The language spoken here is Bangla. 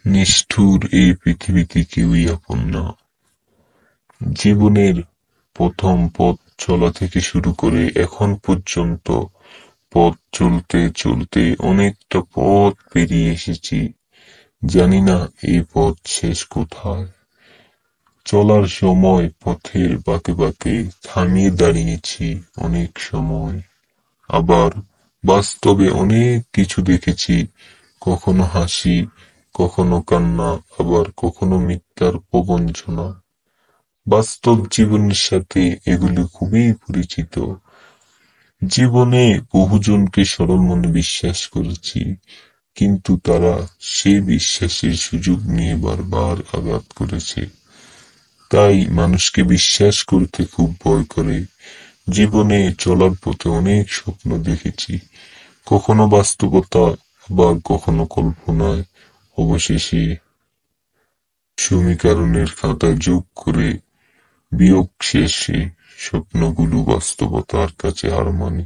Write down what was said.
নিষ্ঠুর এই পৃথিবীতে কেউই আপন না। জীবনের প্রথম পথ চলা থেকে শুরু করে এখন পর্যন্ত পথ চলতে চলতে অনেকটা পথ পেরিয়ে এসেছি। জানি না এই পথ শেষ কোথায়। চলার সময় পথের বাঁকে বাঁকে থামিয়ে দাঁড়িয়েছি অনেক সময়। আবার বাস্তবে অনেক কিছু দেখেছি, কখনো হাসি, কখনো কান্না, আবার কখনো মিথ্যার প্রবঞ্চনা। বাস্তব জীবনের সাথে এগুলি খুবই পরিচিত। জীবনে বহুজনকে সরল মনে বিশ্বাস করেছি, কিন্তু তারা সেই বিশ্বাসের সুযোগ নিয়ে বারবার আঘাত করেছে। তাই মানুষকে বিশ্বাস করতে খুব ভয় করে। জীবনে চলার পথে অনেক স্বপ্ন দেখেছি, কখনো বাস্তবতা, আবার কখনো কল্পনায়। অবশেষে সমীকরণের খাতায় যোগ করে বিয়োগ শেষে স্বপ্নগুলো বাস্তবতার কাছে হার মানে।